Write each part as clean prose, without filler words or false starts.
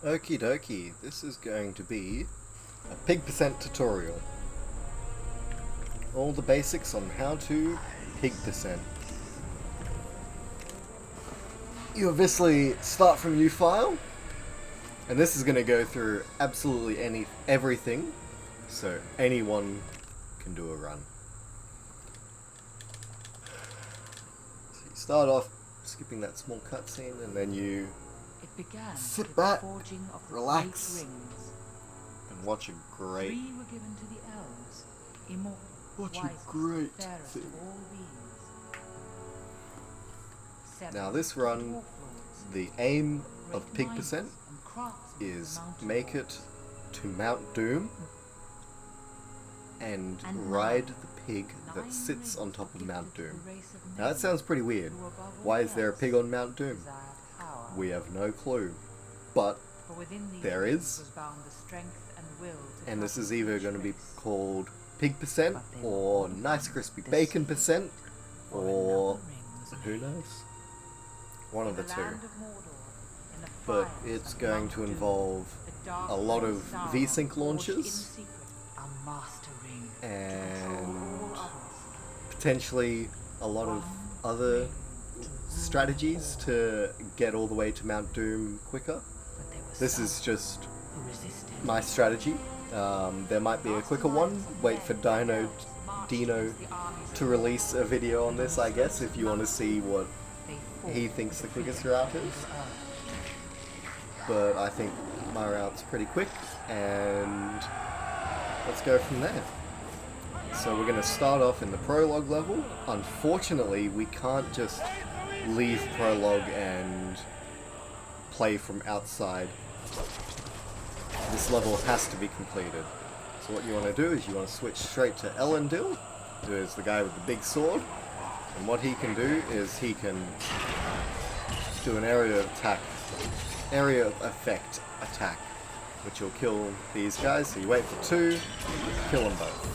Okie dokie, this is going to be a pig percent tutorial. All the basics on how to pig percent. You obviously start from a new file, and this is going to go through absolutely everything, so anyone can do a run. So you start off skipping that small cutscene, and then you sit back, relax, and watch a great, Three were given to the elves, immortal, watch a wisest, great fairest thing. of all beings. Seven Now this to run, dwarf lords, the aim great of pig miners percent and craftsmen of is the mountain make lords, it to Mount Doom and And ride nine- the pig that nine sits on rings top of were Mount gifted to Doom. the race of Now that men sounds pretty weird. who above all Why is there a else pig on Mount Doom? desired power. We have no clue. But, For within these there rings is. was bound the strength and will to and this cover is either each going to be race. called pig percent But they were or all nice found crispy the bacon same, percent for or another ring was who made. knows? One of In the the two. land of Mordor, in the But fires it's of going Mount to Doom, involve the dark a lot ring of Sauron VSync forged in launches secret a master ring to and control all others. potentially a lot of One other ring to rule strategies all. to get all the way to Mount Doom quicker. But there were This some is just who resisted. my strategy. There might be a quicker one. Wait for Dino to release a video on this, I guess, if you want to see what he thinks the quickest route is. But I think my route's pretty quick, and let's go from there. So we're going to start off in the prologue level. Unfortunately, we can't just leave prologue and play from outside. This level has to be completed. So what you want to do is you want to switch straight to Elendil, who is the guy with the big sword. And what he can do is he can do an area of effect attack, which will kill these guys. So you wait for two, kill them both.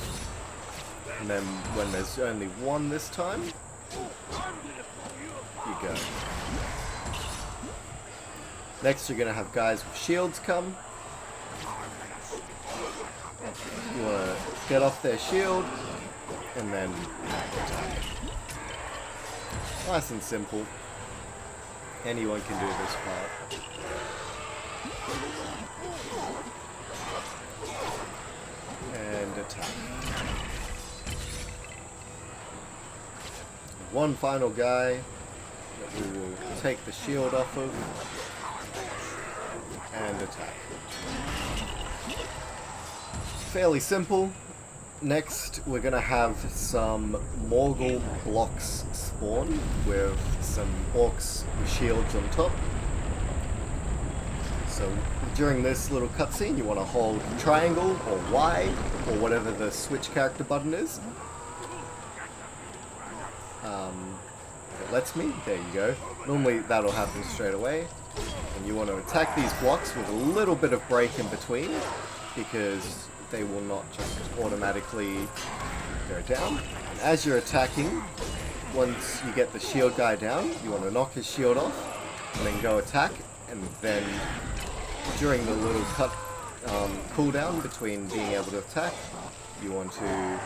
And then when there's only one this time, you go. Next you're going to have guys with shields come. You want to get off their shield and then attack. Nice and simple. Anyone can do this part. And attack. One final guy that we will take the shield off of and attack. Fairly simple. Next, we're going to have some Morgul blocks spawn with some orcs with shields on top. So during this little cutscene, you want to hold triangle or Y or whatever the switch character button is. If it lets me, there you go. Normally that'll happen straight away. And you want to attack these blocks with a little bit of break in between, because they will not just automatically go down. And as you're attacking, once you get the shield guy down, you want to knock his shield off, and then go attack, and then during the little cooldown between being able to attack, you want to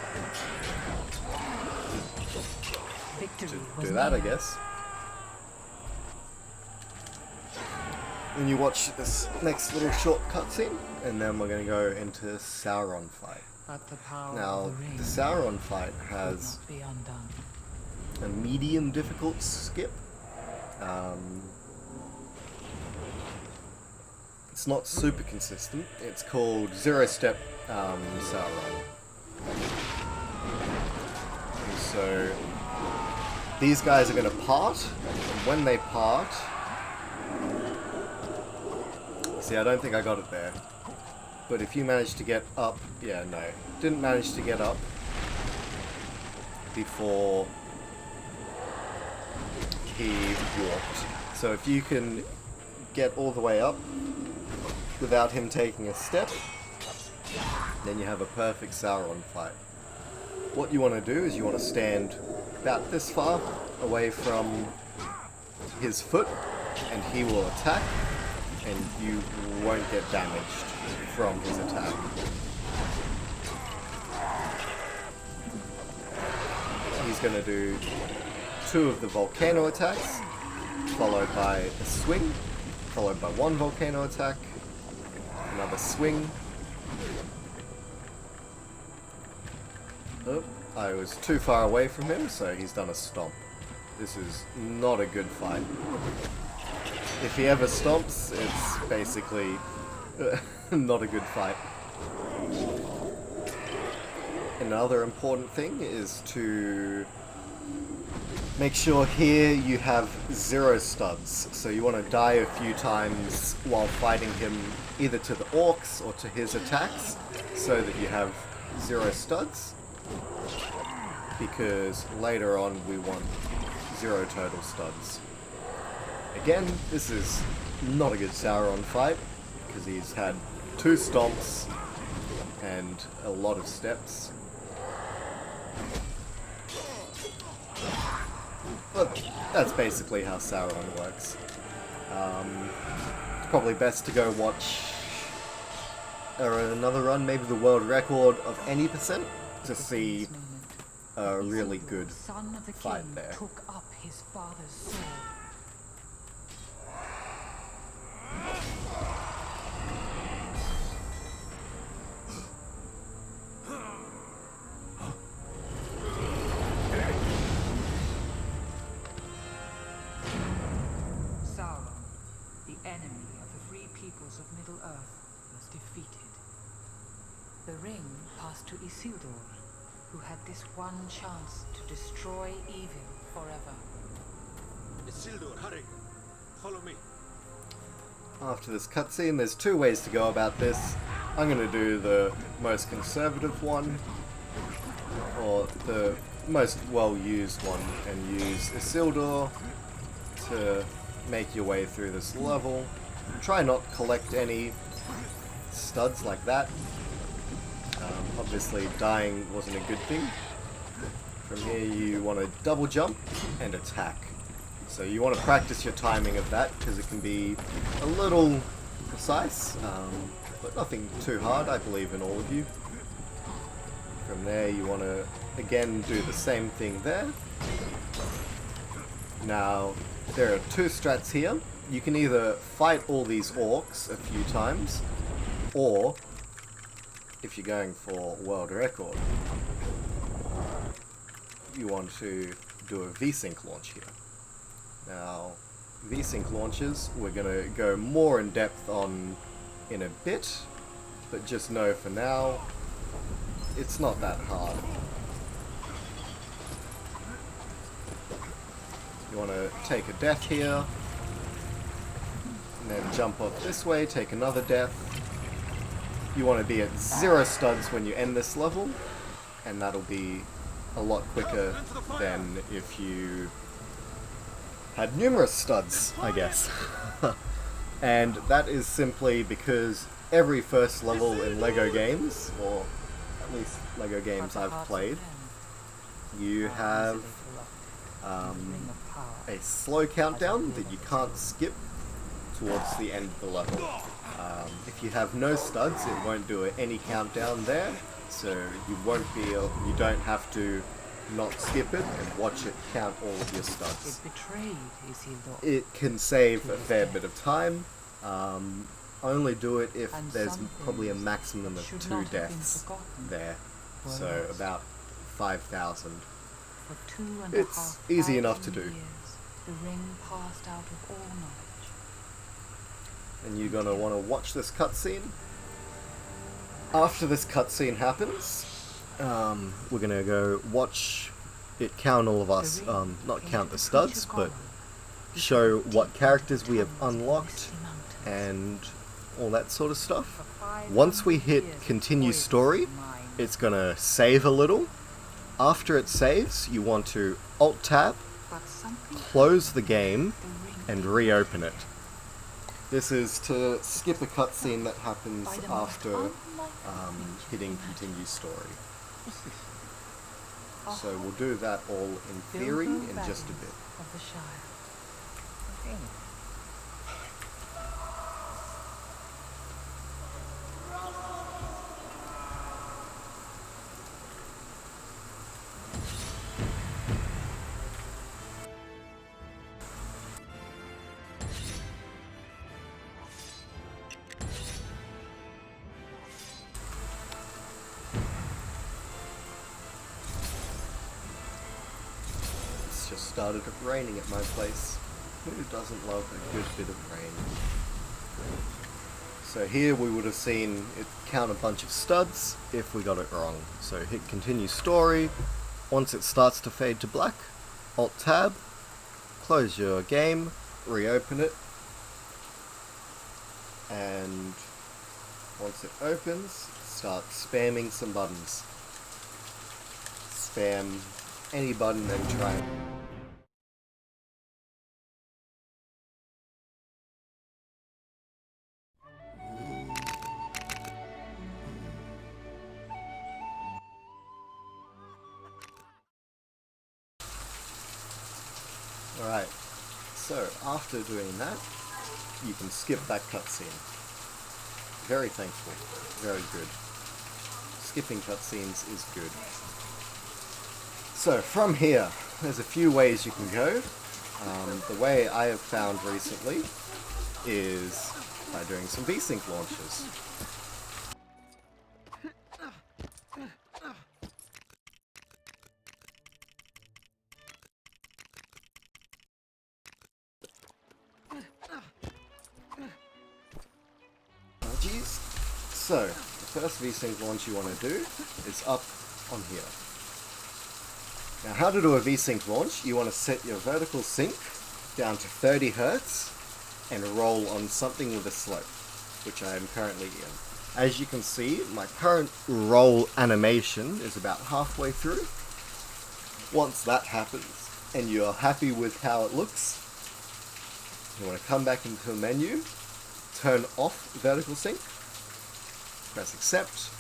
do that, I guess. Then you watch this next little short cutscene, and then we're going to go into Sauron fight. But the power Now, of the ring the Sauron fight could has not be undone. a medium difficult skip. It's not super consistent. It's called Zero Step Sauron. And so these guys are going to part, and when they part, see, I don't think I got it there. But if you manage to get up, yeah, no, didn't manage to get up before he walked. So if you can get all the way up without him taking a step, then you have a perfect Sauron fight. What you want to do is you want to stand about this far away from his foot, and he will attack. and you won't get damaged from his attack. He's going to do 2 of the volcano attacks, followed by a swing, followed by 1 volcano attack, another swing. Oh, I was too far away from him, so he's done a stomp. This is not a good fight. If he ever stomps, it's basically not a good fight. Another important thing is to make sure here you have 0 studs. So you want to die a few times while fighting him either to the orcs or to his attacks so that you have 0 studs. Because later on we want 0 total studs. Again, this is not a good Sauron fight because he's had 2 stomps and a lot of steps. But that's basically how Sauron works. It's probably best to go watch another run, maybe the world record of any percent, to see a really good fight there. Took up his father's sword. Sauron, the enemy of the free peoples of Middle-earth, was defeated. The ring passed to Isildur, who had this one chance to destroy evil forever. Isildur, hurry! Follow me. After this cutscene, there's 2 ways to go about this. I'm going to do the most conservative one, or the most well-used one, and use Isildur to make your way through this level. Try not collect any studs like that. Obviously, dying wasn't a good thing. From here, you want to double jump and attack. So you want to practice your timing of that, because it can be a little precise, but nothing too hard. I believe in all of you. From there, you want to, again, do the same thing there. Now, there are 2 strats here. You can either fight all these orcs a few times, or if you're going for world record, you want to do a V-Sync launch here. Now, V-Sync launches, we're going to go more in depth on in a bit, but just know for now, it's not that hard. You want to take a death here, and then jump off this way, take another death. You want to be at 0 studs when you end this level, and that'll be a lot quicker than if you had numerous studs, I guess. And that is simply because every first level in LEGO games, or at least LEGO games I've played, you have a slow countdown that you can't skip towards the end of the level. If you have no studs, it won't do any countdown there, so you don't have to not skip it and watch it count all of your studs. It betrayed Isildur. It can save a fair bit of time. Only do it if And there's some probably a things maximum of should 2 not have been deaths forgotten. there, so Whereas about 5,000. For 2,500 It's easy enough to do. years, the ring passed out of all knowledge. And you're gonna want to watch this cutscene. After this cutscene happens, we're gonna go watch it count all of us, The ring not came count to the the studs, creature but Gollum, show deep what in characters the we have tunnels of unlocked misty mountains. and all that sort of stuff. For 500 Once we hit years, continue voices story, of mine. it's gonna save a little. After it saves, you want to Alt-Tab, But something close the game, the ring and reopen it. This is to skip a cutscene that happens by the most after unlikely hitting creature continue story. A So we'll do that all in theory Bilbo in just a Baggins bit. of the Shire. started raining at my place. Who doesn't love a good bit of rain? So here we would have seen it count a bunch of studs if we got it wrong. So hit continue story. Once it starts to fade to black, Alt Tab, close your game, reopen it, and once it opens, start spamming some buttons. Spam any button and try it. Alright, so after doing that, you can skip that cutscene. Very thankful, very good. Skipping cutscenes is good. So from here, there's a few ways you can go. The way I have found recently is by doing some VSync launches. So, the first VSync launch you want to do is up on here. Now, how to do a VSync launch? You want to set your vertical sync down to 30 Hz and roll on something with a slope, which I am currently in. As you can see, my current roll animation is about halfway through. Once that happens, and you're happy with how it looks, you want to come back into the menu, turn off vertical sync, press accept,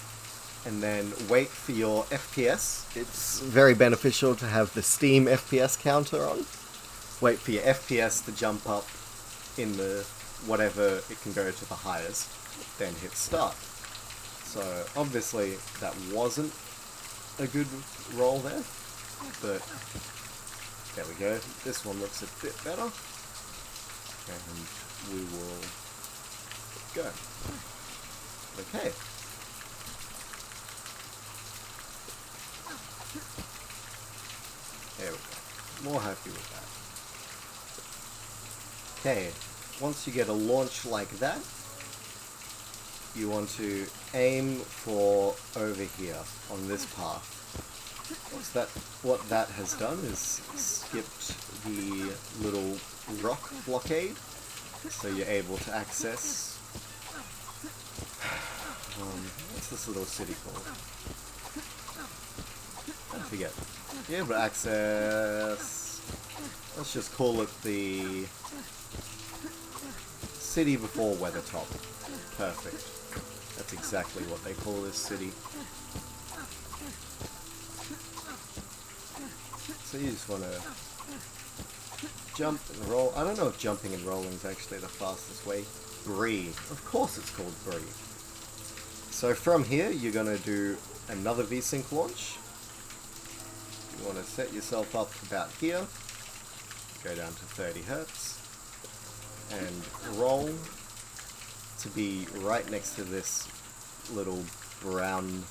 and then wait for your FPS. It's very beneficial to have the Steam FPS counter on. Wait for your FPS to jump up in the whatever it can go to the highest, then hit start. So obviously that wasn't a good roll there, but there we go. This one looks a bit better, and we will go. Okay. There we go. More happy with that. Okay, once you get a launch like that, you want to aim for over here on this path. What that has done is skipped the little rock blockade, so you're able to access what's this little city called? I forget. You're able to access, let's just call it the city before Weathertop. Perfect. That's exactly what they call this city. So you just want to jump and roll. I don't know if jumping and rolling is actually the fastest way. Breathe. Of course it's called breathe. So from here, you're going to do another VSync launch. You want to set yourself up about here. Go down to 30 Hz. And roll to be right next to this little brown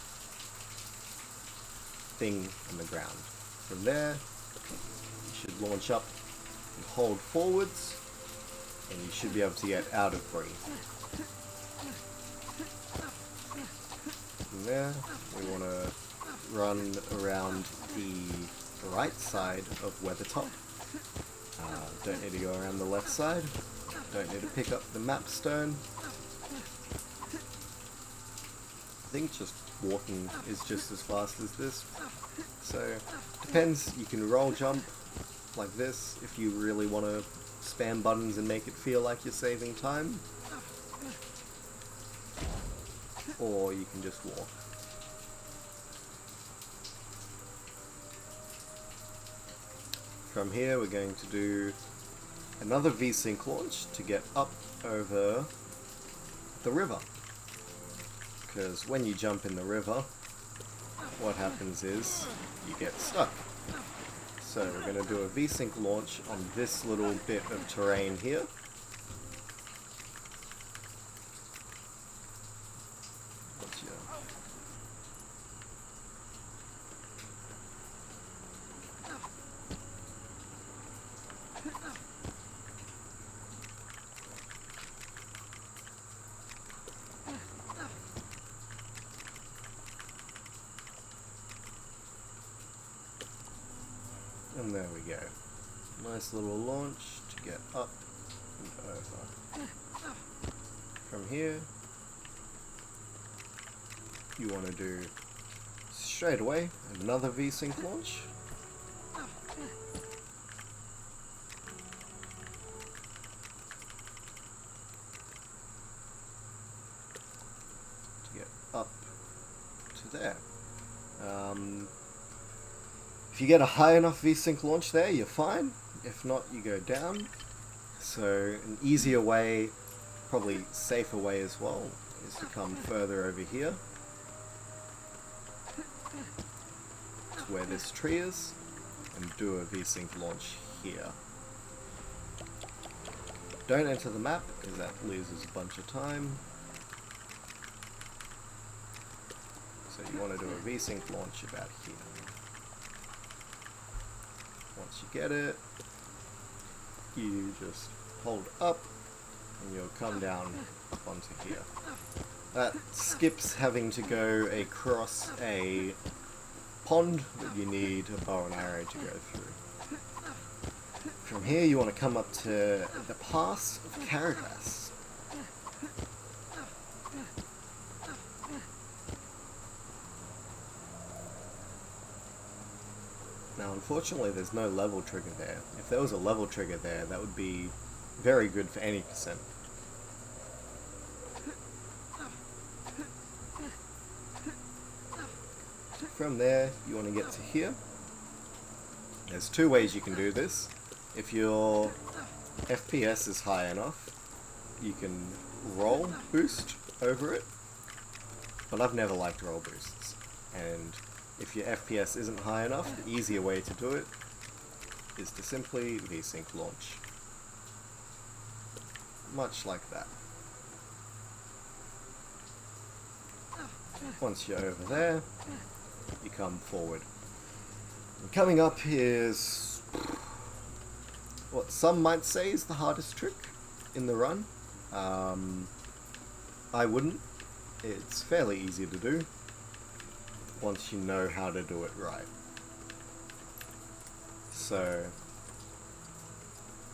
thing on the ground. From there, you should launch up and hold forwards, and you should be able to get out of breathe. From there, we want to run around the right side of Weathertop. Don't need to go around the left side. Don't need to pick up the map stone. I think just walking is just as fast as this. So, depends. You can roll jump like this if you really want to spam buttons and make it feel like you're saving time. Or you can just walk. From here we're going to do another VSync launch to get up over the river. Because when you jump in the river, what happens is you get stuck. So we're going to do a VSync launch on this little bit of terrain here. And there we go. Nice little launch to get up and over. From here, you want to do straight away another VSync launch. To get up to there. If you get a high enough VSync launch there, you're fine. If not, you go down. So an easier way, probably safer way as well, is to come further over here to where this tree is and do a VSync launch here. Don't enter the map because that loses a bunch of time. So you want to do a VSync launch about here. Once you get it, you just hold up and you'll come down onto here. That skips having to go across a pond that you need a bow and arrow to go through. From here you want to come up to the pass of Caragas. Now unfortunately there's no level trigger there. If there was a level trigger there, that would be very good for any percent. From there, you want to get to here. There's two ways you can do this. If your FPS is high enough, you can roll boost over it, but I've never liked roll boosts. And if your FPS isn't high enough, the easier way to do it is to simply VSync launch. Much like that. Once you're over there, you come forward. And coming up is what some might say is the hardest trick in the run. I wouldn't. It's fairly easy to do once you know how to do it right. So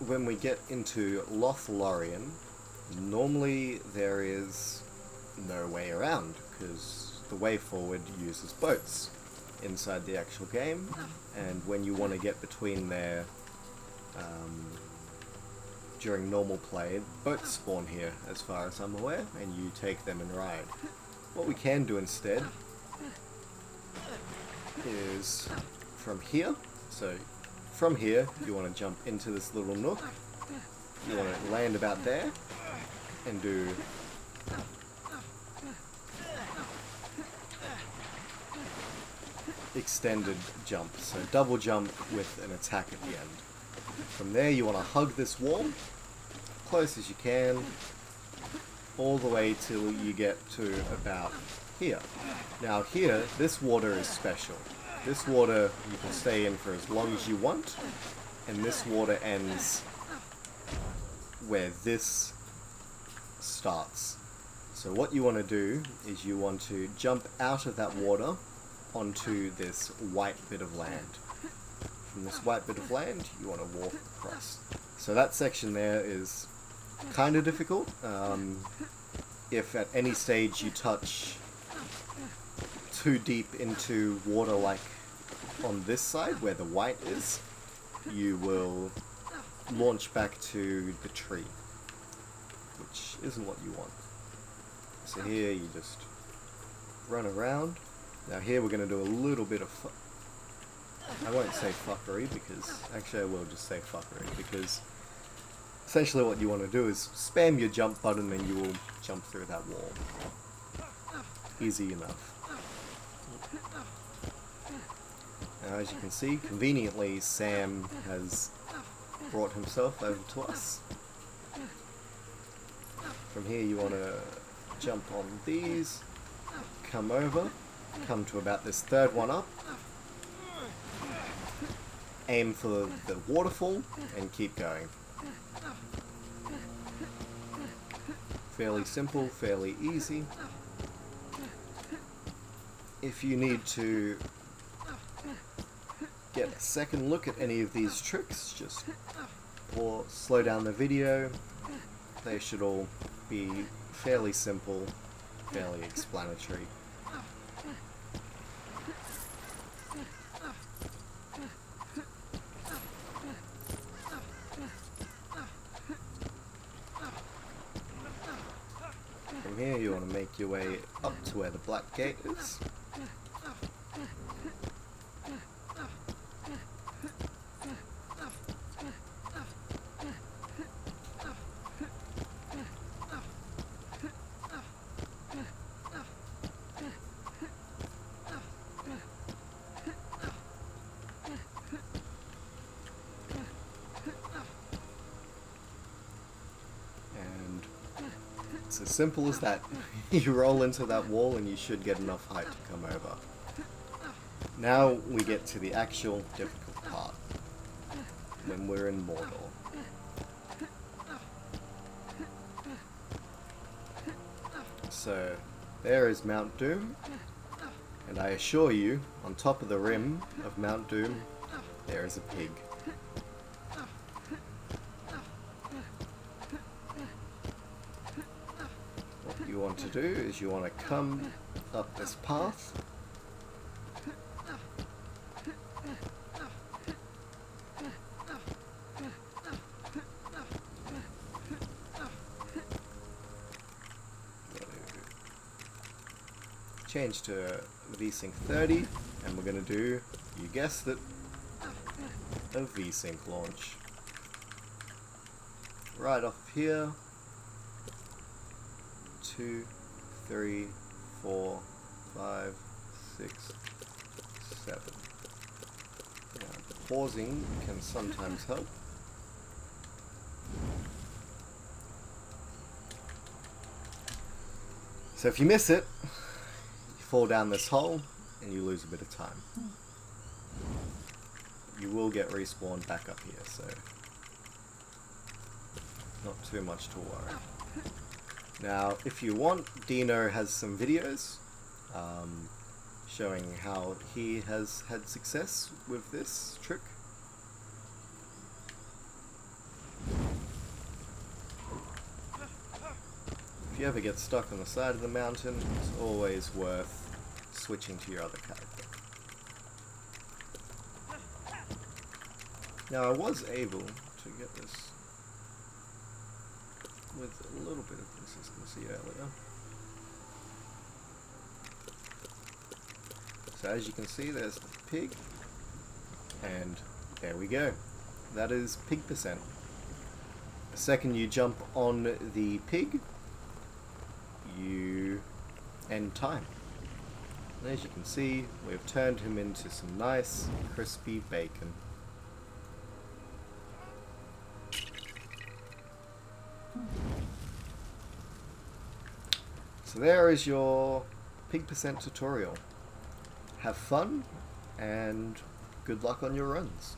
when we get into Lothlorien, normally there is no way around because the way forward uses boats inside the actual game, and when you want to get between there during normal play, boats spawn here as far as I'm aware, and you take them and ride. What we can do instead is from here, so from here you want to jump into this little nook, you want to land about there and do extended jump, so double jump with an attack at the end. From there you want to hug this wall close as you can all the way till you get to about here. Now here, this water is special. This water you can stay in for as long as you want, and this water ends where this starts. So what you want to do is you want to jump out of that water onto this white bit of land. From this white bit of land, you want to walk across. So that section there is kind of difficult. If at any stage you touch too deep into water, like on this side where the white is, you will launch back to the tree, which isn't what you want. So here you just run around. Now here we're going to do a little bit of I won't say fuckery, because actually I will just say fuckery, because essentially what you want to do is spam your jump button and you will jump through that wall. Easy enough. Now as you can see, conveniently Sam has brought himself over to us. From here you want to jump on these, come over, come to about this third one up, aim for the waterfall, and keep going. Fairly simple, fairly easy. If you need to get a second look at any of these tricks, just slow down the video. They should all be fairly simple, fairly explanatory. From here you want to make your way up to where the black gate is. It's as simple as that. You roll into that wall and you should get enough height to come over. Now we get to the actual difficult part, when we're in Mordor. So, there is Mount Doom, and I assure you, on top of the rim of Mount Doom, there is a pig. What you want to do is you want to come up this path. Change to VSync 30, and we're going to do, you guessed it, a VSync launch. Right off here. 2, 3, 4, 5, 6, 7. Now, pausing can sometimes help. So if you miss it, you fall down this hole and you lose a bit of time. You will get respawned back up here, so not too much to worry. Now, if you want, Dino has some videos showing how he has had success with this trick. If you ever get stuck on the side of the mountain, it's always worth switching to your other character. Now, I was able to get this with a little bit of consistency earlier. So as you can see, there's the pig, and there we go. That is pig percent. The second you jump on the pig, you end time. And as you can see, we've turned him into some nice crispy bacon. So there is your pig percent tutorial. Have fun and good luck on your runs.